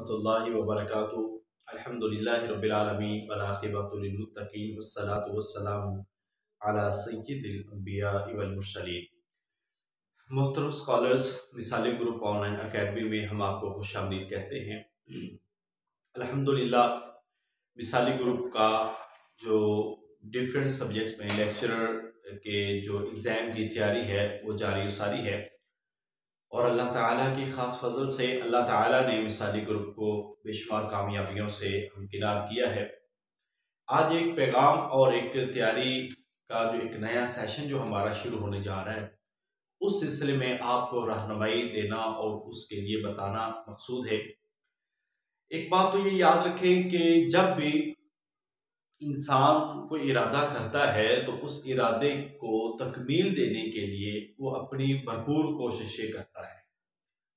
रहमतुल्लाहि व बरकातुहू। अल्हम्दुलिल्लाहि रब्बिल आलमीन वल आक़िबतु लिल मुत्तक़ीन वस्सलातु वस्सलामु अला सय्यिदिल अंबियाइ वल मुरसलीन। मोहतरम स्कॉलर्स, मिसाली ग्रुप ऑनलाइन अकेडमी में हम आपको खुशामदीद कहते हैं। अल्हम्दुलिल्लाह, मिसाली ग्रुप का जो डिफरेंट सब्जेक्ट्स में लेक्चरर के जो एग्ज़ाम की तैयारी है वो जारी सारी है और अल्लाह ताला की ख़ास फजल से अल्लाह ताला ने मिसाली ग्रुप को बेशुमार कामयाबियों से हमकिनार किया है। आज एक पैगाम और एक तैयारी का जो एक नया सेशन जो हमारा शुरू होने जा रहा है, उस सिलसिले में आपको रहनुमाई देना और उसके लिए बताना मकसूद है। एक बात तो ये याद रखें कि जब भी इंसान कोई इरादा करता है तो उस इरादे को तकमील देने के लिए वो अपनी भरपूर कोशिशें करता है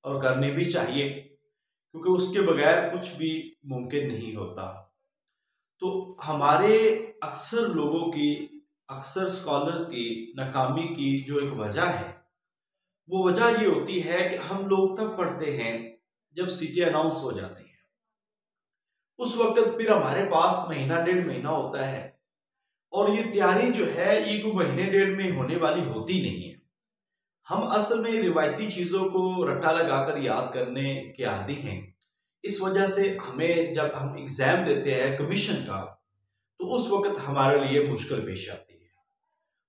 और करनी भी चाहिए, क्योंकि उसके बगैर कुछ भी मुमकिन नहीं होता। तो हमारे अक्सर लोगों की, अक्सर स्कॉलर्स की नाकामी की जो एक वजह है, वो वजह ये होती है कि हम लोग तब पढ़ते हैं जब सीटें अनाउंस हो जाती हैं। उस वक्त फिर हमारे पास महीना डेढ़ महीना होता है और ये तैयारी जो है ये कोई महीने डेढ़ में होने वाली होती नहीं है। हम असल में रिवायती चीज़ों को रट्टा लगाकर याद करने के आदी हैं। इस वजह से हमें जब हम एग्ज़ाम देते हैं कमीशन का, तो उस वक्त हमारे लिए मुश्किल पेश आती है।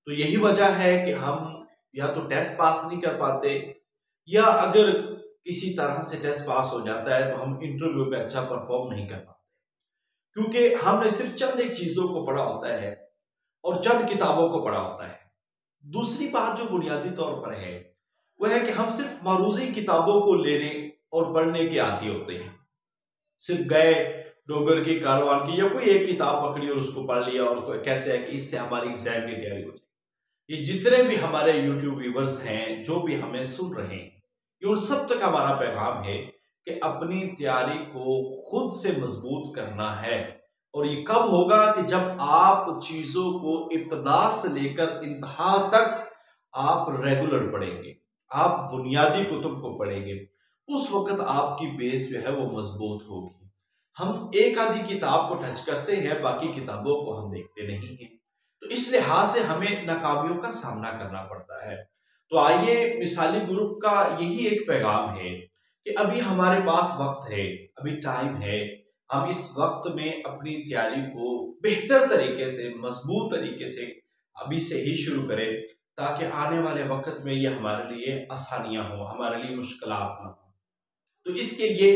तो यही वजह है कि हम या तो टेस्ट पास नहीं कर पाते, या अगर किसी तरह से टेस्ट पास हो जाता है तो हम इंटरव्यू में अच्छा परफॉर्म नहीं कर पाते, क्योंकि हमने सिर्फ चंद एक चीज़ों को पढ़ा होता है और चंद किताबों को पढ़ा होता है। दूसरी बात जो बुनियादी तौर पर है वह है कि हम सिर्फ मारूजी किताबों को लेने और पढ़ने के आदी होते हैं। सिर्फ गए डोगर की कारवान की या कोई एक किताब पकड़ी और उसको पढ़ लिया और कहते हैं कि इससे हमारी एग्जाम की तैयारी हो जाए। ये जितने भी हमारे यूट्यूब व्यूवर्स हैं, जो भी हमें सुन रहे हैं, ये उन सब तक हमारा पैगाम है कि अपनी तैयारी को खुद से मजबूत करना है। और ये कब होगा कि जब आप चीजों को इब्तदा से लेकर इंतहा तक आप रेगुलर पढ़ेंगे, आप बुनियादी कुतुब को पढ़ेंगे, उस वक्त आपकी बेस जो है वो मजबूत होगी। हम एक आधी किताब को टच करते हैं, बाकी किताबों को हम देखते नहीं हैं, तो इस लिहाज से हमें नाकामियों का सामना करना पड़ता है। तो आइए, मिसाली ग्रुप का यही एक पैगाम है कि अभी हमारे पास वक्त है, अभी टाइम है, हम इस वक्त में अपनी तैयारी को बेहतर तरीके से, मजबूत तरीके से अभी से ही शुरू करें, ताकि आने वाले वक्त में ये हमारे लिए आसानियां हो, हमारे लिए मुश्किलात ना हो। तो इसके लिए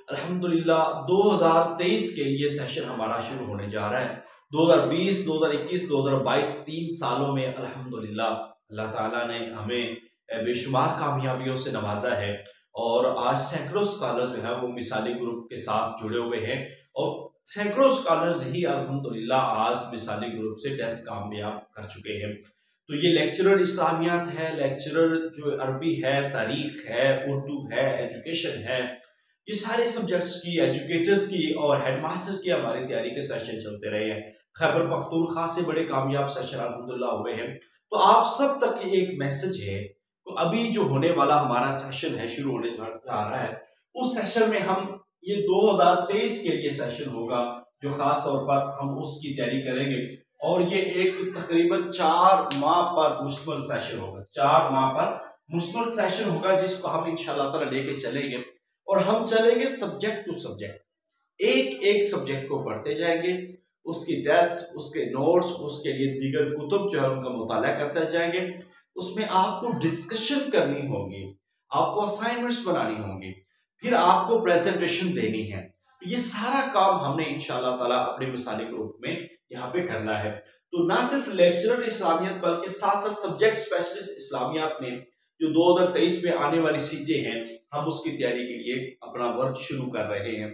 अल्हम्दुलिल्लाह 2023 के लिए सेशन हमारा शुरू होने जा रहा है। 2020, 2021, 2022 3 सालों में अल्हम्दुलिल्लाह अल्लाह ताला ने हमें बेशुमार कामयाबियों से नवाजा है और आज सैकड़ों स्कॉलर्स जो है वो मिसाली ग्रुप के साथ जुड़े हुए हैं और सैकड़ों स्कॉलर्स ही अल्हम्दुलिल्लाह आज मिसाली ग्रुप से टेस्ट कामयाब कर चुके हैं। तो ये लेक्चरर इस्लामियात है, लेक्चरर जो अरबी है, तारीख है, उर्दू है, एजुकेशन है, ये सारे सब्जेक्ट्स की, एजुकेटर्स की और हेडमास्टर की हमारी तैयारी के सेशन चलते रहे हैं। खैबर पख्तूनख्वा से बड़े कामयाब सेशन अल्हम्दुलिल्लाह हुए हैं। तो आप सब तक एक मैसेज है, तो अभी जो होने वाला हमारा सेशन है, शुरू होने जा रहा है, उस सेशन में हम ये 2023 के लिए सेशन होगा, जो खास तौर पर हम उसकी तैयारी करेंगे और ये एक तकरीबन 4 माह पर मुश्तमिल सेशन होगा। 4 माह पर मुश्तमिल सेशन होगा, जिसको हम इंशाअल्लाह ताला लेके चलेंगे और हम चलेंगे सब्जेक्ट टू सब्जेक्ट, एक एक सब्जेक्ट को पढ़ते जाएंगे, उसकी टेस्ट, उसके नोट्स, उसके लिए दीगर कुतुब जो है उनका मुताला करते जाएंगे। उसमें आपको डिस्कशन करनी होगी, आपको असाइनमेंट्स बनानी होंगी, फिर आपको प्रेजेंटेशन देनी है। ये सारा काम हमने इंशाअल्लाह ताला अपने मिसाली ग्रुप में यहाँ पे करना है। तो ना सिर्फ लेक्चरर इस्लामियत बल्कि साथ साथ सब्जेक्ट स्पेशलिस्ट इस्लामियात में जो 2023 में आने वाली सीटें हैं, हम उसकी तैयारी के लिए अपना वर्क शुरू कर रहे हैं,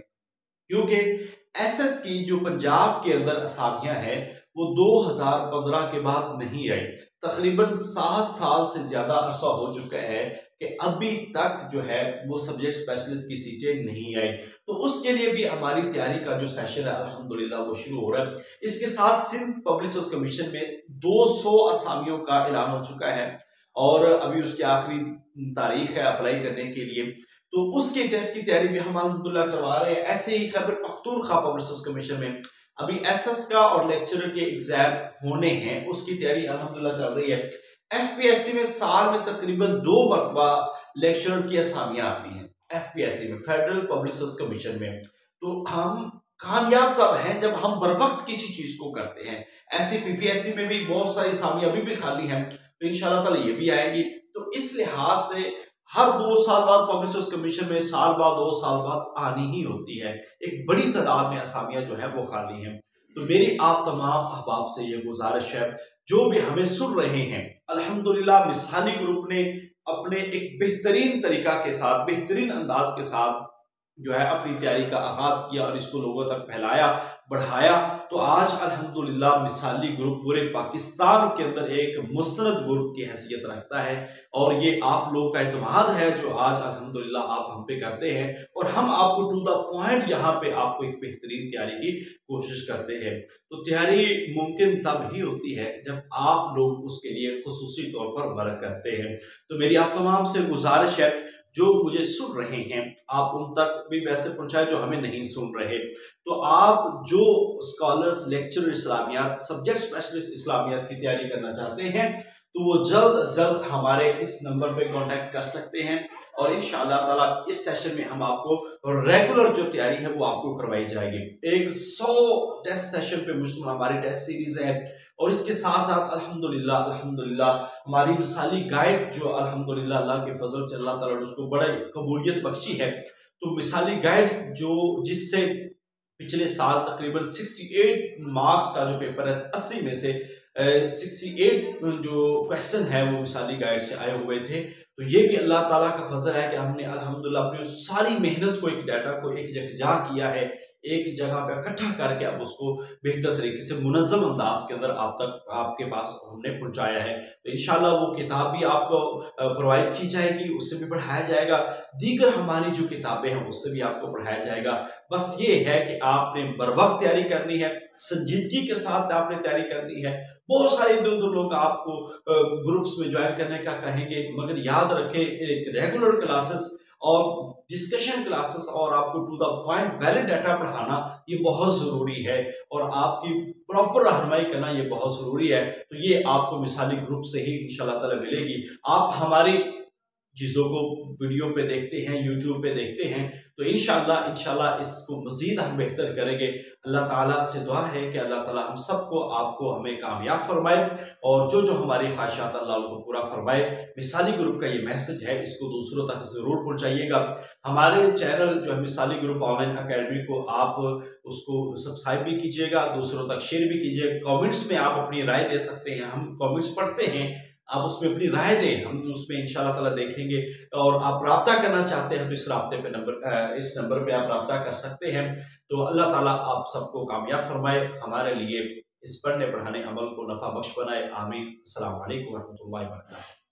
क्योंकि एसएस की जो पंजाब के अंदर असामियां हैं वो 2015 के बाद नहीं आई। तकरीबन 7 साल से ज्यादा अरसा हो चुका है कि अभी तक जो है वो सब्जेक्ट स्पेशलिस्ट की सीटें नहीं आई। तो उसके लिए भी हमारी तैयारी का जो सेशन है अल्हम्दुलिल्लाह वो शुरू हो रहा है। इसके साथ सिंध पब्लिक सर्विस कमीशन में 200 असामियों का ऐलान हो चुका है और अभी उसकी आखिरी तारीख है अप्लाई करने के लिए। तो उसके टेस्ट की तैयारी भी हम अल्हम्दुलिल्लाह करवा रहे हैं। ऐसे ही Khyber Pakhtunkhwa public service commission में अभी एसएस का और लेक्चरर के एग्जाम होने हैं, उसकी तैयारी अल्हम्दुलिल्लाह चल रही है। एफपीएससी में साल में तकरीबन 2 मरतबा लेक्चरर की असामियां आती हैं, एफपीएससी में, फेडरल पब्लिक सर्विस कमीशन में। तो हम कामयाब तब हैं जब हम बर वक्त किसी चीज को करते हैं। ऐसे पीपीएससी में भी बहुत सारी असामियां अभी भी खाली हैं, तो इंशाल्लाह ताला ये भी आएगी। तो इस लिहाज से हर 2 साल बाद पब्लिक सर्विस कमीशन में साल बाद 2 साल बाद आनी ही होती है। एक बड़ी तादाद में असामियां जो है वो खाली हैं। तो मेरी आप तमाम अहबाब से ये गुजारिश है, जो भी हमें सुन रहे हैं, अल्हम्दुलिल्लाह मिसाली ग्रुप ने अपने एक बेहतरीन तरीका के साथ, बेहतरीन अंदाज के साथ जो है अपनी तैयारी का आगाज किया और इसको लोगों तक फैलाया, बढ़ाया। तो आज अल्हम्दुलिल्लाह मिसाली ग्रुप पूरे पाकिस्तान के अंदर एक मुस्तनद ग्रुप की हैसियत रखता है और ये आप लोगों का एतमाद है जो आज अल्हम्दुलिल्लाह आप हम पे करते हैं और हम आपको टू द पॉइंट यहाँ पे आपको एक बेहतरीन तैयारी की कोशिश करते हैं। तो तैयारी मुमकिन तब ही होती है जब आप लोग उसके लिए खुसूसी तौर पर वर्क करते हैं। तो मेरी आप तमाम से गुजारिश है, जो मुझे सुन रहे हैं आप उन तक भी वैसे पहुंचाए जो हमें नहीं सुन रहे। तो आप जो स्कॉलर्स, लेक्चरर इस्लामियात, सब्जेक्ट स्पेशलिस्ट इस्लामियात की तैयारी करना चाहते हैं तो वो जल्द अज जल्द हमारे इस नंबर पे कांटेक्ट कर सकते हैं और इंशाअल्लाह ताला इस सेशन में हम आपको रेगुलर जो तैयारी है वो आपको करवाई जाएगी। एक 100 टेस्ट सेशन पे मुश्तमिल हमारी टेस्ट सीरीज है और इसके साथ साथ अल्हम्दुलिल्लाह हमारी मिसाली गाइड जो अल्हम्दुलिल्लाह अल्लाह के फजल से अल्लाह ताला ने उसको बड़ा कबूलियत बख्शी है। तो मिसाली गाइड जो जिससे पिछले साल तकरीबन 68 मार्क्स का जो पेपर है, 80 में से 68 जो क्वेश्चन है वो मिसाली गाइड से आए हुए थे। तो ये भी अल्लाह ताला का फजल है कि हमने अल्हम्दुलिल्लाह अपनी सारी मेहनत को, एक डाटा को एक जगह किया है, एक जगह पे इकट्ठा करके अब उसको बेहतर तरीके से मुनज़्ज़म अंदाज के अंदर आप तक, आपके पास हमने पहुंचाया है। तो इंशाल्लाह वो किताब भी आपको प्रोवाइड की जाएगी, उससे भी पढ़ाया जाएगा। दीगर हमारी जो किताबें हैं उससे भी आपको पढ़ाया जाएगा। बस ये है कि आपने बर वक्त तैयारी करनी है, संजीदगी के साथ आपने तैयारी करनी है। बहुत सारे इधर उधर लोग आपको ग्रुप्स में ज्वाइन करने का कहेंगे, मगर याद रखें एक रेगुलर क्लासेस और डिस्कशन क्लासेस और आपको to the point valid data पढ़ाना ये बहुत ज़रूरी है और आपकी प्रॉपर रहनुमाई करना ये बहुत ज़रूरी है। तो ये आपको मिसाली ग्रुप से ही इंशाल्लाह ताला मिलेगी। आप हमारी चीज़ों को वीडियो पे देखते हैं, यूट्यूब पे देखते हैं, तो इंशाल्लाह इसको मज़ीद हम बेहतर करेंगे। अल्लाह ताला से दुआ है कि अल्लाह ताला हम सबको, आपको, हमें कामयाब फरमाए और जो जो हमारी ख्वाहिशात अल्लाह उनको पूरा फरमाए। मिसाली ग्रुप का ये मैसेज है, इसको दूसरों तक ज़रूर पहुँचाइएगा। हमारे चैनल जो है मिसाली ग्रुप ऑनलाइन अकेडमी को आप उसको सब्सक्राइब भी कीजिएगा, दूसरों तक शेयर भी कीजिए। कॉमेंट्स में आप अपनी राय दे सकते हैं, हम कॉमेंट्स पढ़ते हैं, आप उसमें अपनी राय दें, हम उसमें इंशाल्लाह ताला देखेंगे। और आप राब्ता करना चाहते हैं तो इस नंबर पे आप राब्ता कर सकते हैं। तो अल्लाह ताला आप सबको कामयाब फरमाए, हमारे लिए इस पढ़ने पढ़ाने अमल को नफा बख्श बनाए। आमीन। अस्सलाम वालेकुम व रहमतुल्लाहि व बरकातहू।